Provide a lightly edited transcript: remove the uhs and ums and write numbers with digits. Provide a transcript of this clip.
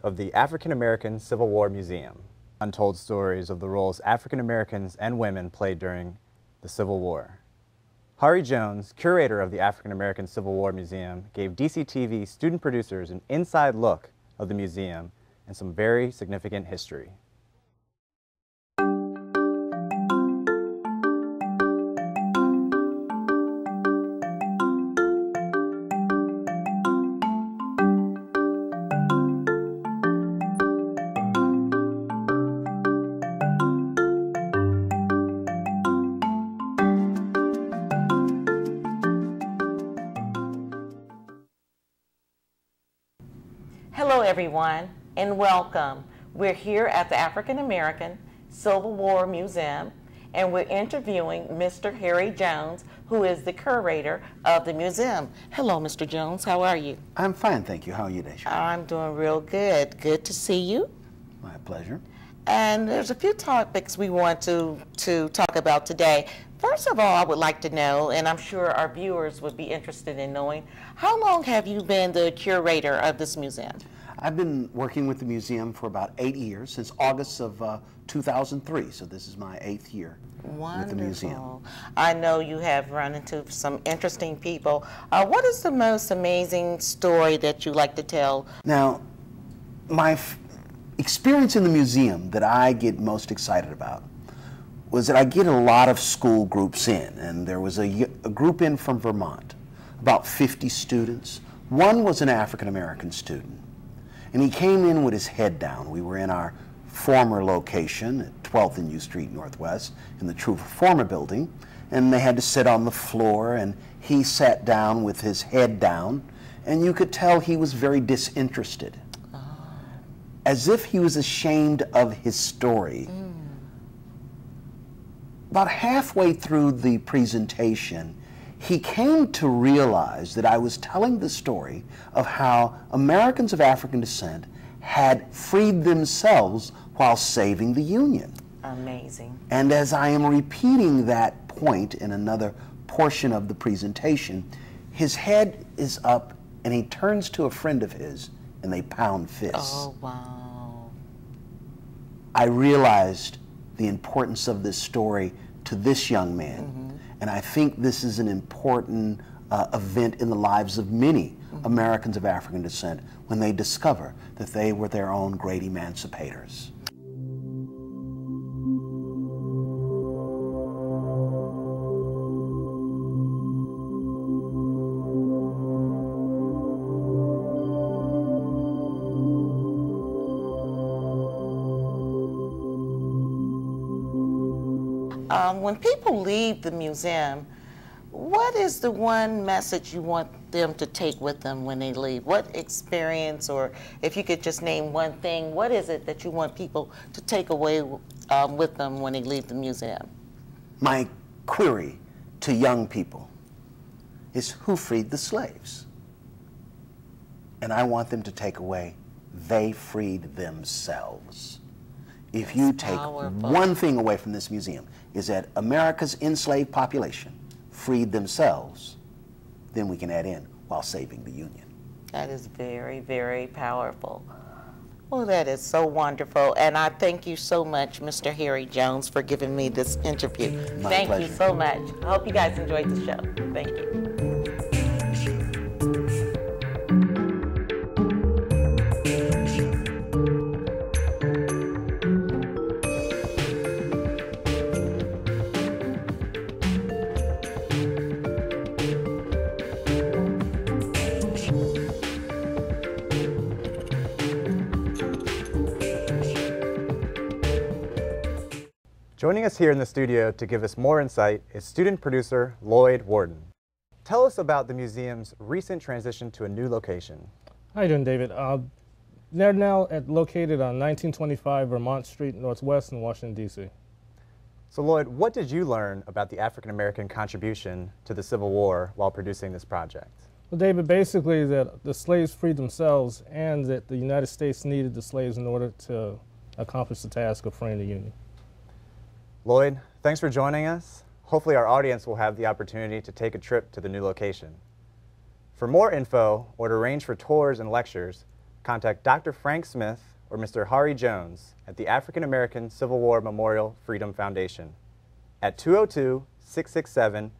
of the African American Civil War Museum. Untold stories of the roles African Americans and women played during the Civil War. Hari Jones, curator of the African American Civil War Museum, gave DCTV student producers an inside look of the museum and some very significant history. Hello everyone and welcome. We're here at the African American Civil War Museum and we're interviewing Mr. Hari Jones, who is the curator of the museum. Hello Mr. Jones, how are you? I'm fine, thank you. How are you, Daisha? I'm doing real good. Good to see you. My pleasure. And there's a few topics we want to talk about today. First of all, I would like to know, and I'm sure our viewers would be interested in knowing, how long have you been the curator of this museum? I've been working with the museum for about 8 years, since August of 2003, so this is my 8th year with the museum. I know you have run into some interesting people. What is the most amazing story that you like to tell? Now, my experience in the museum that I get most excited about was that I get a lot of school groups in, and there was a group in from Vermont, about 50 students. One was an African-American student, and he came in with his head down. We were in our former location at 12th and U Street Northwest in the True Performer building, and they had to sit on the floor, and he sat down with his head down, and you could tell he was very disinterested, as if he was ashamed of his story. About halfway through the presentation, he came to realize that I was telling the story of how Americans of African descent had freed themselves while saving the Union. Amazing. And as I am repeating that point in another portion of the presentation, his head is up and he turns to a friend of his and they pound fists. Oh, wow. I realized the importance of this story to this young man, and I think this is an important event in the lives of many Americans of African descent when they discover that they were their own great emancipators. When people leave the museum, what is the one message you want them to take with them when they leave? What experience, or if you could just name one thing, what is it that you want people to take away with them when they leave the museum? My query to young people is, who freed the slaves? And I want them to take away, they freed themselves. If you take one thing away from this museum, is that America's enslaved population freed themselves, then we can add in, while saving the Union. That is very, very powerful. Well, that is so wonderful. And I thank you so much, Mr. Hari Jones, for giving me this interview. My pleasure. Thank you so much. I hope you guys enjoyed the show. Thank you. Joining us here in the studio to give us more insight is student producer Lloyd Warden. Tell us about the museum's recent transition to a new location. How you doing, David? They're now located on 1925 Vermont Street Northwest in Washington, D.C. So Lloyd, what did you learn about the African American contribution to the Civil War while producing this project? Well, David, basically that the slaves freed themselves and that the United States needed the slaves in order to accomplish the task of freeing the Union. Lloyd, thanks for joining us. Hopefully our audience will have the opportunity to take a trip to the new location. For more info or to arrange for tours and lectures, contact Dr. Frank Smith or Mr. Hari Jones at the African American Civil War Memorial Freedom Foundation at 202-667-26